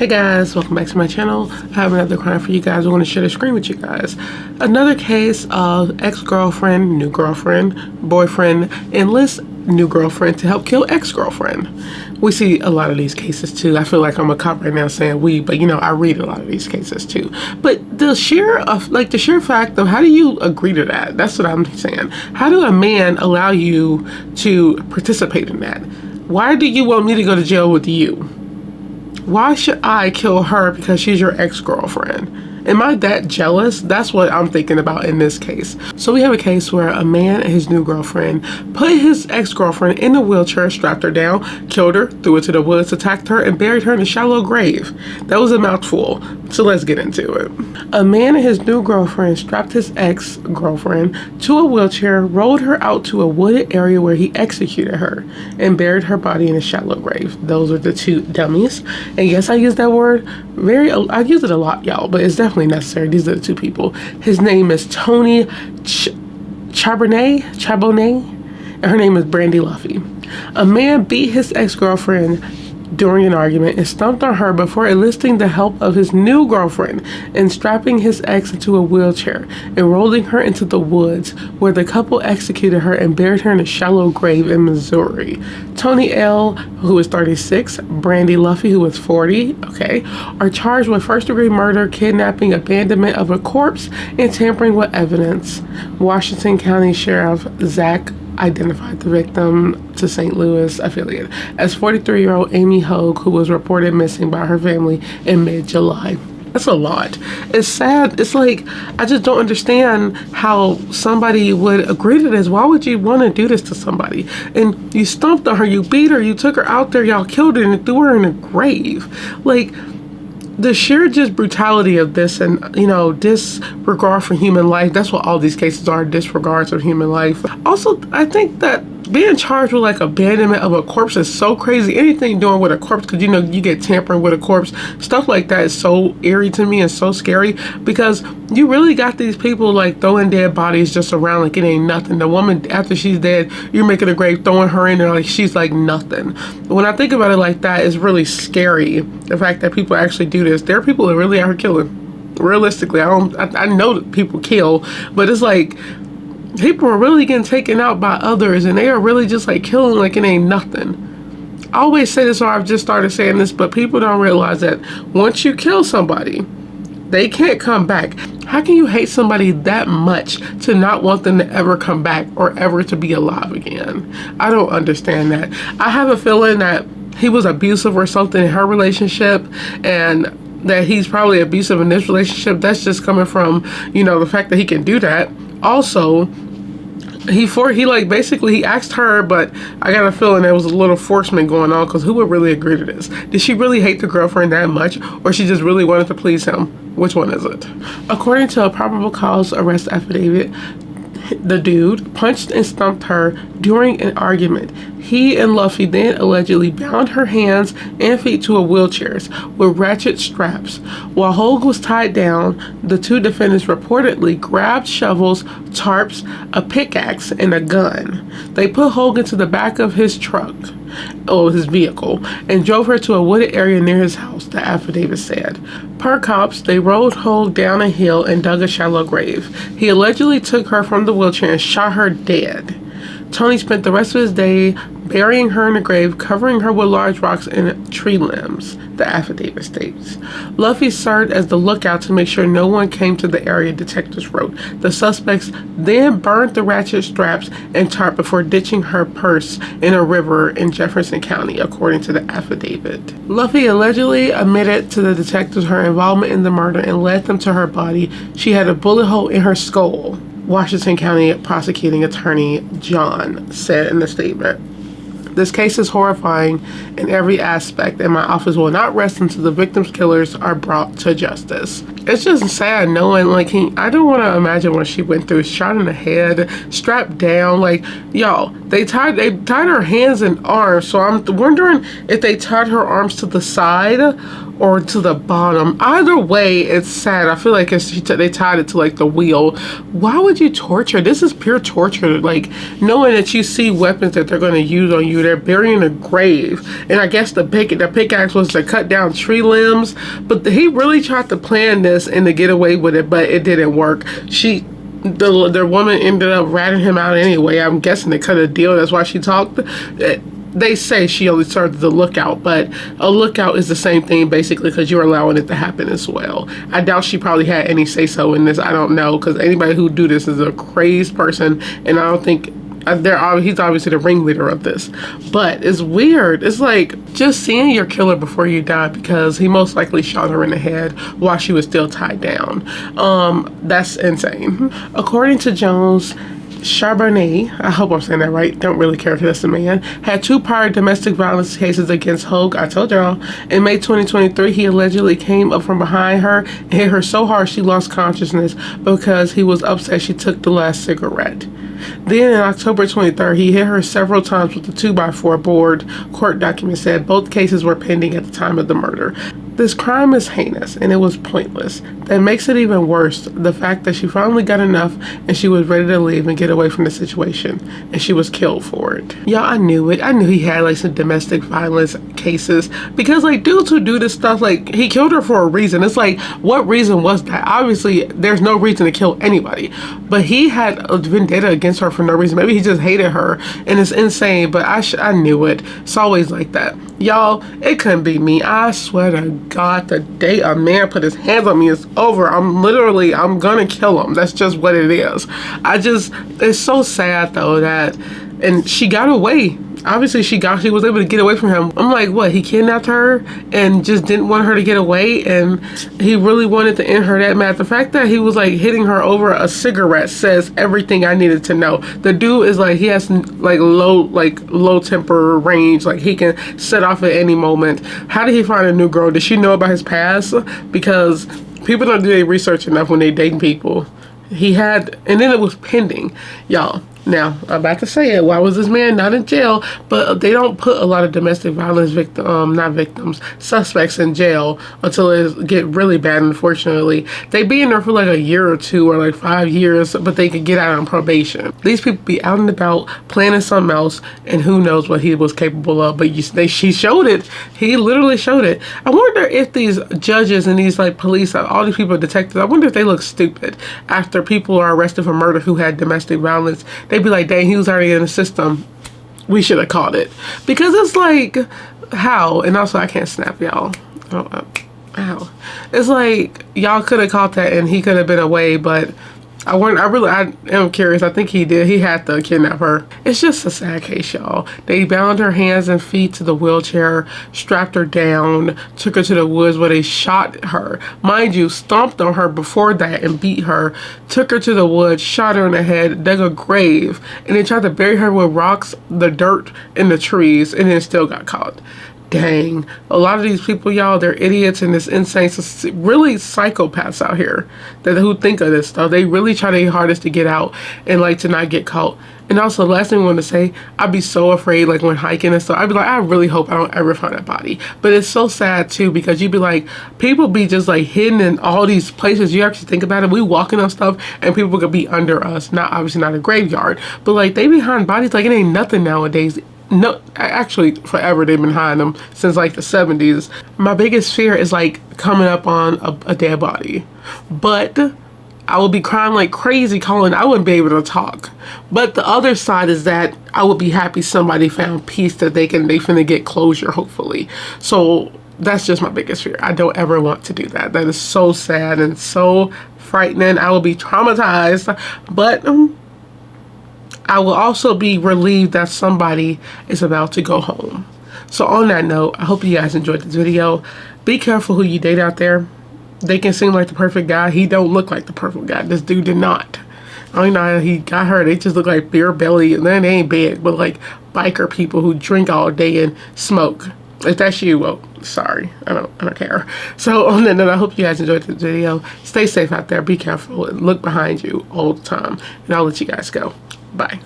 Hey guys, welcome back to my channel. I have another crime for you guys. I want to share the screen with you guys. Another case of ex-girlfriend, new girlfriend, boyfriend enlists new girlfriend to help kill ex-girlfriend. We see a lot of these cases too. I feel like I'm a cop right now saying we, but you know, I read a lot of these cases too. But the sheer fact of how do you agree to that? That's what I'm saying. How do a man allow you to participate in that? Why do you want me to go to jail with you? Why should I kill her because she's your ex-girlfriend? Am I that jealous? That's what I'm thinking about in this case. So we have a case where a man and his new girlfriend put his ex-girlfriend in a wheelchair, strapped her down, killed her, threw her to the woods, attacked her, and buried her in a shallow grave. That was a mouthful. So let's get into it. A man and his new girlfriend strapped his ex-girlfriend to a wheelchair, rolled her out to a wooded area where he executed her, and buried her body in a shallow grave. Those are the two dummies. And yes, I use that word I use it a lot, y'all, but it's definitely necessary. These are the two people. His name is Tony Charbonnet, and her name is Brandy Luffy. A man beat his ex-girlfriend during an argument and stomped on her before enlisting the help of his new girlfriend and strapping his ex into a wheelchair and rolling her into the woods, where the couple executed her and buried her in a shallow grave in Missouri. Tony L., who is 36, Brandy Luffy, who is 40, are charged with first-degree murder, kidnapping, abandonment of a corpse, and tampering with evidence. Washington County Sheriff Zach identified the victim to St. Louis affiliate as 43-year-old Amy Hogue, who was reported missing by her family in mid-July. That's a lot. It's sad. It's like, I just don't understand how somebody would agree to this. Why would you want to do this to somebody? And you stomped on her, you beat her, you took her out there, y'all killed her and threw her in a grave. Like, the sheer just brutality of this, and you know, disregard for human life. That's what all these cases are, disregards of human life. Also, I think that being charged with like abandonment of a corpse is so crazy. Anything doing with a corpse, because you know, you get tampering with a corpse, stuff like that is so eerie to me and so scary, because you really got these people like throwing dead bodies just around like it ain't nothing. The woman, after she's dead, you're making a grave, throwing her in there like she's like nothing. When I think about it like that, it's really scary, the fact that people actually do this. There are people that really are killing. Realistically, I know that people kill, but it's like people are really getting taken out by others, and they are really just like killing like it ain't nothing. I always say this, or I've just started saying this, but people don't realize that once you kill somebody, they can't come back. How can you hate somebody that much to not want them to ever come back or ever to be alive again? I don't understand that. I have a feeling that he was abusive or something in her relationship, and that he's probably abusive in this relationship. That's just coming from, you know, the fact that he can do that. Also, he asked her, but I got a feeling there was a little forcement going on, because who would really agree to this? Did she really hate the girlfriend that much, or she just really wanted to please him? Which one is it? According to a probable cause arrest affidavit, the dude punched and stumped her during an argument. He and Luffy then allegedly bound her hands and feet to a wheelchairs with ratchet straps. While Hogue was tied down, the two defendants reportedly grabbed shovels, tarps, a pickaxe, and a gun. They put Hogue into the back of his truck, or his vehicle, and drove her to a wooded area near his house, the affidavit said. Per cops, they rolled Hogue down a hill and dug a shallow grave. He allegedly took her from the wheelchair and shot her dead. Tony spent the rest of his day burying her in a grave, covering her with large rocks and tree limbs, the affidavit states. Luffy served as the lookout to make sure no one came to the area, detectives wrote. The suspects then burned the ratchet straps and tarp before ditching her purse in a river in Jefferson County, according to the affidavit. Luffy allegedly admitted to the detectives her involvement in the murder and led them to her body. She had a bullet hole in her skull, Washington County prosecuting attorney John said in the statement. This case is horrifying in every aspect, and my office will not rest until the victims' killers are brought to justice. It's just sad knowing, like, I don't want to imagine what she went through. Shot in the head, strapped down, like, y'all, they tied her hands and arms, so I'm wondering if they tied her arms to the side, or to the bottom. Either way, it's sad. I feel like they tied it to like the wheel. Why would you torture? This is pure torture. Like, knowing that you see weapons that they're going to use on you. They're burying a grave. And I guess the pickaxe was to cut down tree limbs. But he really tried to plan this and to get away with it, but it didn't work. The woman ended up ratting him out anyway. I'm guessing they cut a deal. That's why she talked. They say she only served the lookout, but a lookout is the same thing basically, because you're allowing it to happen as well. I doubt she probably had any say-so in this. I don't know, because anybody who do this is a crazed person, and I don't think he's obviously the ringleader of this. But it's weird. It's like just seeing your killer before you die, because he most likely shot her in the head while she was still tied down. That's insane. According to Jones, Charbonnet, I hope I'm saying that right, don't really care if that's the man, had 2 prior domestic violence cases against Hogue. I told y'all. In May 2023, he allegedly came up from behind her and hit her so hard she lost consciousness because he was upset she took the last cigarette. Then in October 23rd, he hit her several times with a 2x4 board. Court documents said both cases were pending at the time of the murder. This crime is heinous and it was pointless. That makes it even worse, the fact that she finally got enough and she was ready to leave and get away from the situation, and she was killed for it. Y'all, I knew it. I knew he had like some domestic violence cases, because like dudes who do this stuff, like he killed her for a reason. It's like, what reason was that? Obviously there's no reason to kill anybody, but he had a vendetta against her for no reason. Maybe he just hated her, and it's insane, but I knew it. It's always like that. Y'all, it couldn't be me. I swear to God, the day a man put his hands on me is over. I'm gonna kill him. That's just what it is. It's so sad though that, and she got away. Obviously she was able to get away from him. I'm like, what, he kidnapped her and just didn't want her to get away, and he really wanted to end her that mad. The fact that he was like hitting her over a cigarette says everything I needed to know. The dude is like, he has low temper range, like he can set off at any moment. How did he find a new girl? Did she know about his past? Because people don't do their research enough when they dating people. And then it was pending, y'all. Now, I'm about to say it. Why was this man not in jail? But they don't put a lot of domestic violence suspects in jail until it get really bad, unfortunately. They be in there for like a year or 2 or like 5 years, but they could get out on probation. These people be out and about planning something else, and who knows what he was capable of. But she showed it. He literally showed it. I wonder if these judges and these like police, all these people, detectives, I wonder if they look stupid after people are arrested for murder who had domestic violence. They'd be like, dang, he was already in the system. We should have caught it. Because it's like, how? And also, I can't snap, y'all. Ow. It's like, y'all could have caught that and he could have been away, but I am curious. I think he did. He had to kidnap her. It's just a sad case, y'all. They bound her hands and feet to the wheelchair, strapped her down, took her to the woods where they shot her. Mind you, stomped on her before that and beat her, took her to the woods, shot her in the head, dug a grave, and they tried to bury her with rocks, the dirt, and the trees, and then still got caught. Dang, a lot of these people, y'all, they're idiots and it's insane. Really psychopaths out here who think of this stuff. They really try their hardest to get out and like to not get caught. And also, the last thing I want to say, I'd be so afraid like when hiking and stuff. I'd be like, I really hope I don't ever find that body. But it's so sad too, because you'd be like, people be just like hidden in all these places. You actually think about it, we walking on stuff and people could be under us. Obviously not a graveyard, but like they behind bodies like it ain't nothing nowadays. No, actually forever. They've been hiding them since like the 70s. My biggest fear is like coming up on a dead body, but I would be crying like crazy calling. I wouldn't be able to talk. But the other side is that I would be happy somebody found peace, that they finna get closure, hopefully. So that's just my biggest fear. I don't ever want to do that. That is so sad and so frightening. I will be traumatized, but I will also be relieved that somebody is about to go home. So on that note, I hope you guys enjoyed this video. Be careful who you date out there. They can seem like the perfect guy. He don't look like the perfect guy. This dude did not. I don't know how he got her. They just look like beer belly, and then they ain't big, but like biker people who drink all day and smoke. If that's you, well, sorry. I don't care. So on that note, I hope you guys enjoyed this video. Stay safe out there. Be careful and look behind you all the time. And I'll let you guys go. Bye.